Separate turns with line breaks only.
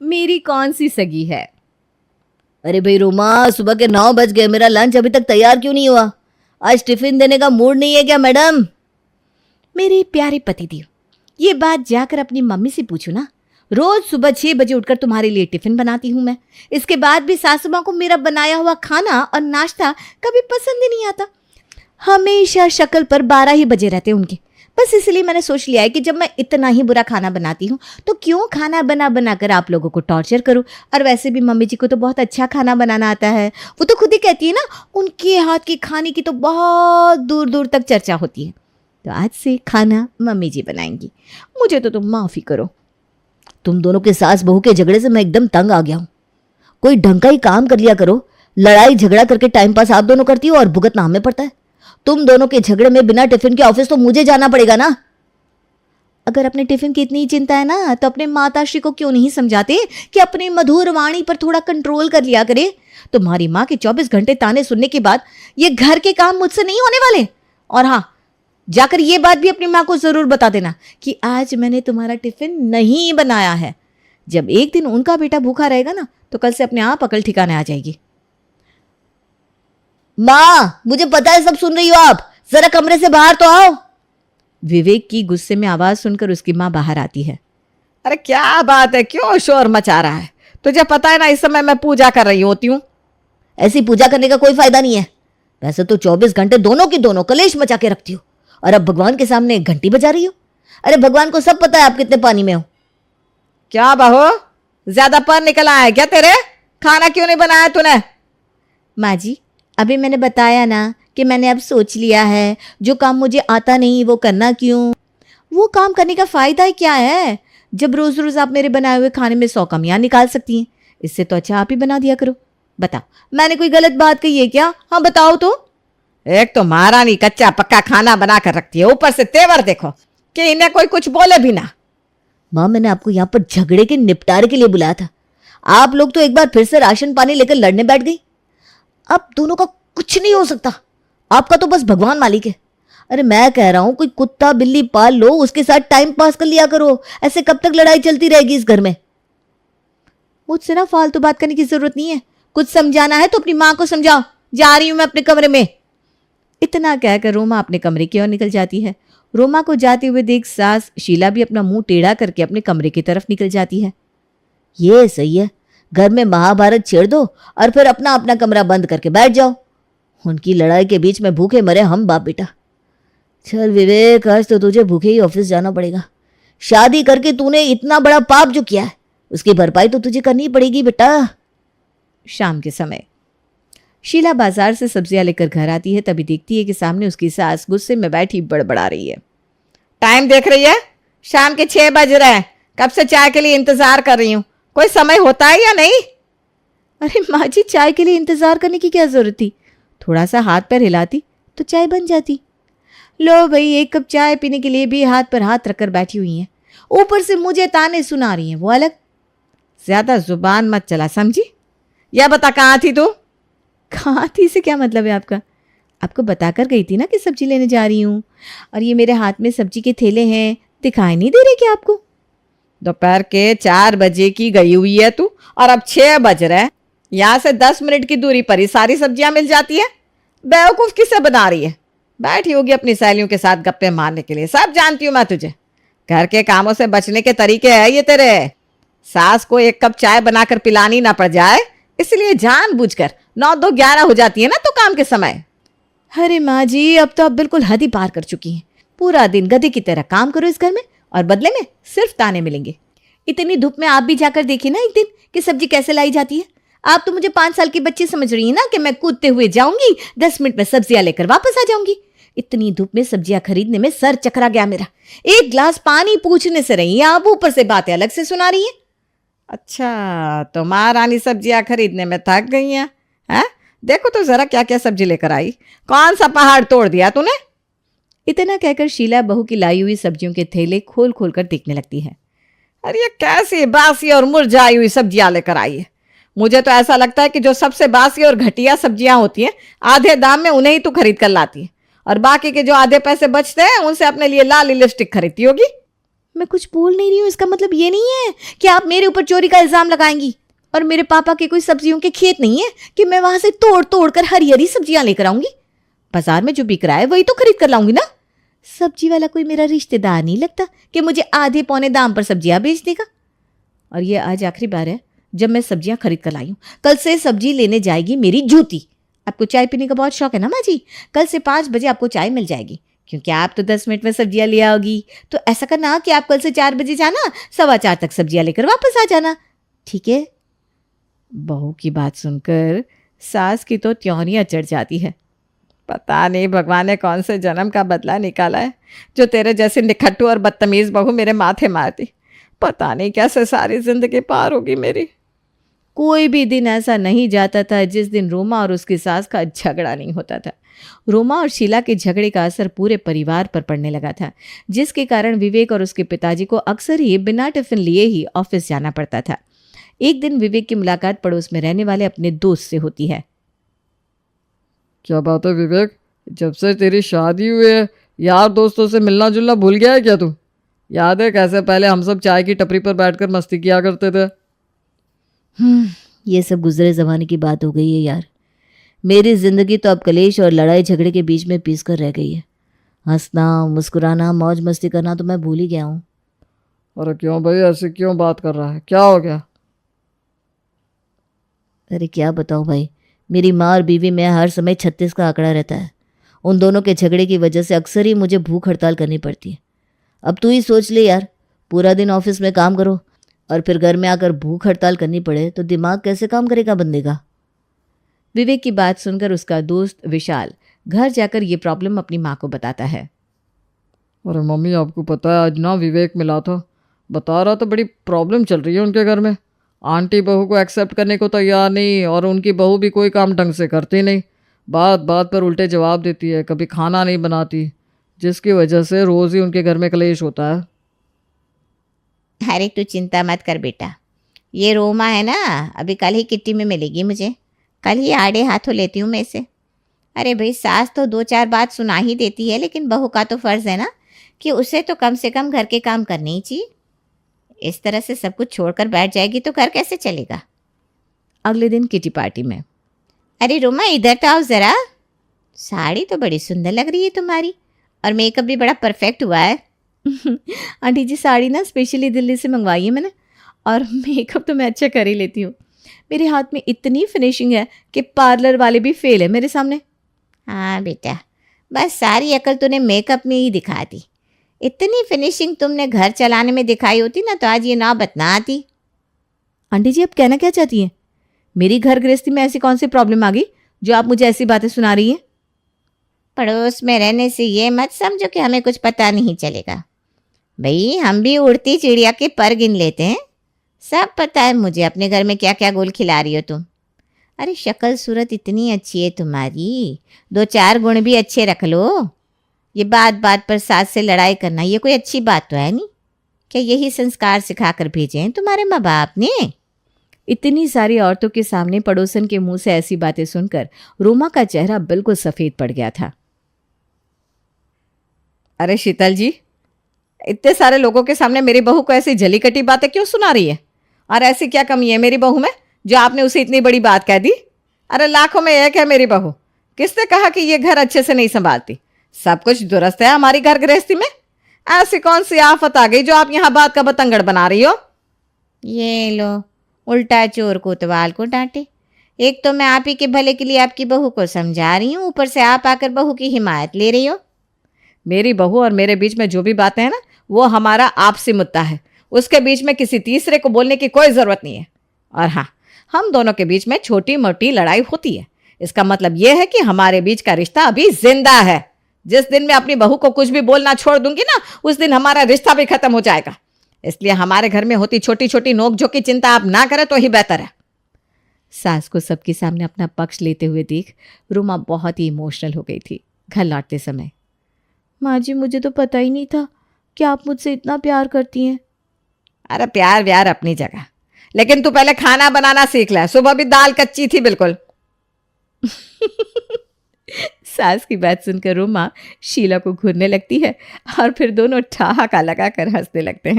मेरी कौन सी सगी है?
अरे भाई रोमा, सुबह के 9 बज गए, मेरा लंच अभी तक तैयार क्यों नहीं हुआ? आज टिफिन देने का मूड नहीं है क्या मैडम?
मेरे प्यारे पतिदेव, ये बात जाकर अपनी मम्मी से पूछो ना। रोज सुबह 6 बजे उठकर तुम्हारे लिए टिफिन बनाती हूँ मैं। इसके बाद भी सासू माँ को मेरा बनाया हुआ खाना और नाश्ता कभी पसंद ही नहीं आता। हमेशा शक्ल पर 12 ही बजे रहते उनके। बस इसलिए मैंने सोच लिया है कि जब मैं इतना ही बुरा खाना बनाती हूँ तो क्यों खाना बना बना कर आप लोगों को टॉर्चर करूँ। और वैसे भी मम्मी जी को तो बहुत अच्छा खाना बनाना आता है। वो तो खुद ही कहती है ना, उनके हाथ के खाने की तो बहुत दूर दूर तक चर्चा होती है। तो आज से खाना मम्मी जी बनाएंगी। मुझे तो तुम माफ़ी करो।
तुम दोनों के सास बहू के झगड़े से मैं एकदम तंग आ गया हूँ। कोई ढंग का ही काम कर लिया करो। लड़ाई झगड़ा करके टाइम पास आप दोनों करती हो और भुगतना हमें पड़ता है। तुम दोनों के झगड़े में बिना टिफिन के ऑफिस तो मुझे जाना पड़ेगा ना।
अगर अपने टिफिन की इतनी चिंता है ना तो अपने माताश्री को क्यों नहीं समझाते कि अपनी मधुर वाणी पर थोड़ा कंट्रोल कर लिया करे। तुम्हारी माँ के 24 घंटे ताने सुनने के बाद ये घर के काम मुझसे नहीं होने वाले। और हाँ, जाकर ये बात भी अपनी माँ को जरूर बता देना कि आज मैंने तुम्हारा टिफिन नहीं बनाया है। जब एक दिन उनका बेटा भूखा रहेगा ना तो कल से अपने आप अकल ठिकाने आ जाएगी।
माँ, मुझे पता है सब सुन रही हो आप, जरा कमरे से बाहर तो आओ।
विवेक की गुस्से में आवाज सुनकर उसकी माँ बाहर आती है।
अरे क्या बात है, क्यों शोर मचा रहा है? तुझे पता है ना इस समय मैं पूजा कर रही होती हूँ।
ऐसी पूजा करने का कोई फायदा नहीं है। वैसे तो 24 घंटे दोनों की दोनों कलेश मचा के रखती हो और अब भगवान के सामने एक घंटी बजा रही हो। अरे भगवान को सब पता है आप कितने पानी में हो।
क्या बहू, ज्यादा पर निकल आया है क्या तेरे? खाना क्यों नहीं बनाया तूने?
माँ जी, अभी मैंने बताया ना कि मैंने अब सोच लिया है जो काम मुझे आता नहीं वो करना क्यों। वो काम करने का फायदा ही क्या है जब रोज रोज आप मेरे बनाए हुए खाने में 100 कमियां निकाल सकती हैं। इससे तो अच्छा आप ही बना दिया करो। बताओ, मैंने कोई गलत बात कही है क्या? हाँ बताओ तो।
एक तो महारानी कच्चा पक्का खाना बना कर रखती है, ऊपर से तेवर देखो कि इन्हें कोई कुछ बोले भी ना।
माँ, मैंने आपको यहाँ पर झगड़े के निपटारे के लिए बुलाया था। आप लोग तो एक बार फिर से राशन पानी लेकर लड़ने बैठ गई। अब दोनों का कुछ नहीं हो सकता। आपका तो बस भगवान मालिक है। अरे मैं कह रहा हूं कोई कुत्ता बिल्ली पाल लो, उसके साथ टाइम पास कर लिया करो। ऐसे कब तक लड़ाई चलती रहेगी इस घर में?
मुझसे ना फालतू बात करने की जरूरत नहीं है। कुछ समझाना है तो अपनी माँ को समझाओ। जा रही हूं मैं अपने कमरे में। इतना कहकर रोमा अपने कमरे की ओर निकल जाती है। रोमा को जाते हुए देख सास शीला भी अपना मुंह टेढ़ा करके अपने कमरे की तरफ निकल जाती है।
ये सही है, घर में महाभारत छेड़ दो और फिर अपना अपना कमरा बंद करके बैठ जाओ। उनकी लड़ाई के बीच में भूखे मरे हम बाप बेटा। चल विवेक, आज तो तुझे भूखे ही ऑफिस जाना पड़ेगा। शादी करके तूने इतना बड़ा पाप जो किया है उसकी भरपाई तो तुझे करनी पड़ेगी बेटा।
शाम के समय शीला बाजार से सब्जियां लेकर घर आती है। तभी देखती है कि सामने उसकी सास गुस्से में बैठी बड़बड़ा रही है।
टाइम देख रही है? शाम के 6 बज रहे हैं। कब से चाय के लिए इंतजार कर रही हूँ। कोई समय होता है या नहीं?
अरे माँ जी, चाय के लिए इंतजार करने की क्या जरूरत थी? थोड़ा सा हाथ पैर हिलाती तो चाय बन जाती। लो भाई, 1 कप चाय पीने के लिए भी हाथ पर हाथ रखकर बैठी हुई हैं। ऊपर से मुझे ताने सुना रही हैं वो अलग।
ज्यादा जुबान मत चला, समझी? या बता, कहाँ थी तू?
कहाँ थी से क्या मतलब है आपका? आपको बताकर गई थी ना कि सब्जी लेने जा रही हूँ। और ये मेरे हाथ में सब्जी के थैले हैं, दिखाई नहीं दे रहे क्या आपको?
दोपहर के 4 बजे की गई हुई है तू और अब 6 बज रहे हैं। यहाँ से 10 मिनट की दूरी पर ही सारी सब्जियां मिल जाती है। बेवकूफ किससे बना रही है? बैठी होगी अपनी सहेलियों के साथ गप्पे मारने के लिए। सब जानती हूँ मैं तुझे। घर के कामों से बचने के तरीके है ये तेरे। सास को 1 कप चाय बनाकर पिलानी ना पड़ जाए, इसलिए जानबूझकर 9 2 11 हो जाती है ना तो काम के समय।
अरे माँ जी, अब तो आप बिल्कुल हद ही पार कर चुकी हैं। पूरा दिन गधे की तरह काम करो इस घर में और बदले में सिर्फ ताने मिलेंगे। इतनी धूप में आप भी जाकर देखिए ना एक दिन कि सब्जी कैसे लाई जाती है। आप तो मुझे 5 साल की बच्ची समझ रही है ना कि मैं कूदते हुए जाऊंगी, 10 मिनट में सब्जियां लेकर वापस आ जाऊंगी। इतनी धूप में सब्जियां खरीदने में सर चकरा गया मेरा। 1 गिलास पानी पूछने से रही हैं आप, ऊपर से बातें अलग से सुना रही हैं।
अच्छा, तो महारानी सब्जियां खरीदने में थक गई हैं? देखो तो जरा क्या क्या सब्जी लेकर आई। कौन सा पहाड़ तोड़ दिया तूने?
इतना कहकर शीला बहू की लाई हुई सब्जियों के थैले खोल खोल कर देखने लगती है।
अरे ये कैसी बासी और मुरझाई हुई सब्जियां लेकर आई है। मुझे तो ऐसा लगता है कि जो सबसे बासी और घटिया सब्जियां होती हैं, आधे दाम में उन्हें ही तू खरीद कर लाती है और बाकी के जो आधे पैसे बचते हैं उनसे अपने लिए लाल लिपस्टिक खरीदती होगी।
मैं कुछ बोल नहीं रही हूँ, इसका मतलब ये नहीं है कि आप मेरे ऊपर चोरी का इल्जाम लगाएंगी। और मेरे पापा के कोई सब्जियों के खेत नहीं है कि मैं वहां से तोड़ तोड़ कर हरी हरी सब्जियां लेकर आऊंगी। बाजार में जो बिक रहा है वही तो खरीद कर लाऊंगी ना। सब्जी वाला कोई मेरा रिश्तेदार नहीं लगता कि मुझे आधे पौने दाम पर सब्जियां बेच देगा। और ये आज आखिरी बार है जब मैं सब्जियां खरीद कर लाई हूँ। कल से सब्जी लेने जाएगी मेरी जूती। आपको चाय पीने का बहुत शौक है ना माँ जी? कल से 5 बजे आपको चाय मिल जाएगी, क्योंकि आप तो 10 मिनट में सब्जियां ले आओगी। तो ऐसा करना कि आप कल से 4 बजे जाना, 4:15 तक सब्जियां लेकर वापस आ जाना, ठीक है?
बहू की बात सुनकर सास की तो त्योरियां चढ़ जाती है। पता नहीं भगवान ने कौन से जन्म का बदला निकाला है जो तेरे जैसी निखट्टू और बदतमीज बहू मेरे माथे मारती। पता नहीं कैसे सारी जिंदगी पार होगी मेरी।
कोई भी दिन ऐसा नहीं जाता था जिस दिन रोमा और उसकी सास का झगड़ा नहीं होता था। रोमा और शीला के झगड़े का असर पूरे परिवार पर पड़ने लगा था, जिसके कारण विवेक और उसके पिताजी को अक्सर ही बिना टिफिन लिए ही ऑफिस जाना पड़ता था। एक दिन विवेक की मुलाकात पड़ोस में रहने वाले अपने दोस्त से होती है।
क्या बात है विवेक, जब से तेरी शादी हुई है यार दोस्तों से मिलना जुलना भूल गया है क्या तू? याद है कैसे पहले हम सब चाय की टपरी पर बैठकर मस्ती किया करते थे?
ये सब गुजरे ज़माने की बात हो गई है यार। मेरी ज़िंदगी तो अब कलेश और लड़ाई झगड़े के बीच में पीस कर रह गई है। हंसना, मुस्कुराना, मौज मस्ती करना तो मैं भूल ही गया हूँ।
अरे क्यों भाई, ऐसे क्यों बात कर रहा है? क्या हो गया?
अरे क्या बताऊँ भाई, मेरी माँ और बीवी में हर समय 36 का आंकड़ा रहता है। उन दोनों के झगड़े की वजह से अक्सर ही मुझे भूख हड़ताल करनी पड़ती है। अब तू ही सोच ले यार, पूरा दिन ऑफिस में काम करो और फिर घर में आकर भूख हड़ताल करनी पड़े तो दिमाग कैसे काम करेगा बंदे का।
विवेक की बात सुनकर उसका दोस्त विशाल घर जाकर ये प्रॉब्लम अपनी माँ को बताता है।
अरे मम्मी, आपको पता है आज ना विवेक मिला था, बता रहा था बड़ी प्रॉब्लम चल रही है उनके घर में। आंटी बहू को एक्सेप्ट करने को तैयार नहीं और उनकी बहू भी कोई काम ढंग से करती नहीं, बात बात पर उल्टे जवाब देती है, कभी खाना नहीं बनाती, जिसकी वजह से रोज़ ही उनके घर में कलेश होता है।
अरे तू चिंता मत कर बेटा, ये रोमा है ना, अभी कल ही किट्टी में मिलेगी मुझे, कल ही आड़े हाथों लेती हूँ मैं इसे। अरे भाई सास तो 2-4 बात सुना ही देती है, लेकिन बहू का तो फ़र्ज़ है ना कि उसे तो कम से कम घर के काम करने ही चाहिए। इस तरह से सब कुछ छोड़कर बैठ जाएगी तो घर कैसे चलेगा।
अगले दिन किटी पार्टी में।
अरे रोमा इधर तो आओ ज़रा, साड़ी तो बड़ी सुंदर लग रही है तुम्हारी और मेकअप भी बड़ा परफेक्ट हुआ है।
आंटी जी साड़ी ना स्पेशली दिल्ली से मंगवाई है मैंने, और मेकअप तो मैं अच्छा कर ही लेती हूँ। मेरे हाथ में इतनी फिनिशिंग है कि पार्लर वाले भी फेल है मेरे सामने।
हाँ बेटा, बस सारी अकल तूने मेकअप में ही दिखा दी। इतनी फिनिशिंग तुमने घर चलाने में दिखाई होती ना तो आज ये नौबत ना आती।
आंटी जी आप कहना क्या चाहती हैं? मेरी घर गृहस्थी में ऐसी कौन सी प्रॉब्लम आ गई जो आप मुझे ऐसी बातें सुना रही हैं?
पड़ोस में रहने से ये मत समझो कि हमें कुछ पता नहीं चलेगा। भाई हम भी उड़ती चिड़िया के पर गिन लेते हैं, सब पता है मुझे अपने घर में क्या क्या गोल खिला रही हो तुम। अरे शक्ल सूरत इतनी अच्छी है तुम्हारी, 2-4 गुण भी अच्छे रख लो। ये बात बात पर सास से लड़ाई करना ये कोई अच्छी बात तो है नहीं। क्या यही संस्कार सिखाकर भेजे हैं तुम्हारे माँ बाप ने?
इतनी सारी औरतों के सामने पड़ोसन के मुंह से ऐसी बातें सुनकर रोमा का चेहरा बिल्कुल सफ़ेद पड़ गया था।
अरे शीतल जी, इतने सारे लोगों के सामने मेरी बहू को ऐसी जली कटी बातें क्यों सुना रही है? और ऐसी क्या कमी है मेरी बहू में जो आपने उसे इतनी बड़ी बात कह दी? अरे लाखों में एक है मेरी बहू, किसने कहा कि ये घर अच्छे से नहीं संभालती? सब कुछ दुरुस्त है हमारी घर गृहस्थी में। ऐसी कौन सी आफत आ गई जो आप यहाँ बात का बतंगड़ बना रही हो?
ये लो, उल्टा चोर कोतवाल को डांटे। एक तो मैं आप ही के भले के लिए आपकी बहू को समझा रही हूँ, ऊपर से आप आकर बहू की हिमायत ले रही हो।
मेरी बहू और मेरे बीच में जो भी बातें हैं ना, वो हमारा आपसी मुद्दा है, उसके बीच में किसी तीसरे को बोलने की कोई ज़रूरत नहीं है। और हाँ, हम दोनों के बीच में छोटी मोटी लड़ाई होती है, इसका मतलब ये है कि हमारे बीच का रिश्ता अभी जिंदा है। जिस दिन मैं अपनी बहू को कुछ भी बोलना छोड़ दूंगी ना, उस दिन हमारा रिश्ता भी खत्म हो जाएगा। इसलिए हमारे घर में होती छोटी छोटी नोकझोंक की चिंता आप ना करें तो ही बेहतर है।
सास को सबके सामने अपना पक्ष लेते हुए देख रोमा बहुत ही इमोशनल हो गई थी। घर लौटते समय, माँ जी मुझे तो पता ही नहीं था कि आप मुझसे इतना प्यार करती हैं।
अरे प्यार व्यार अपनी जगह, लेकिन तू पहले खाना बनाना सीख ले। सुबह भी दाल कच्ची थी बिल्कुल।
सास की बात सुनकर रोमा शीला को घूरने लगती है और फिर दोनों ठहाका लगाकर हंसने लगते हैं।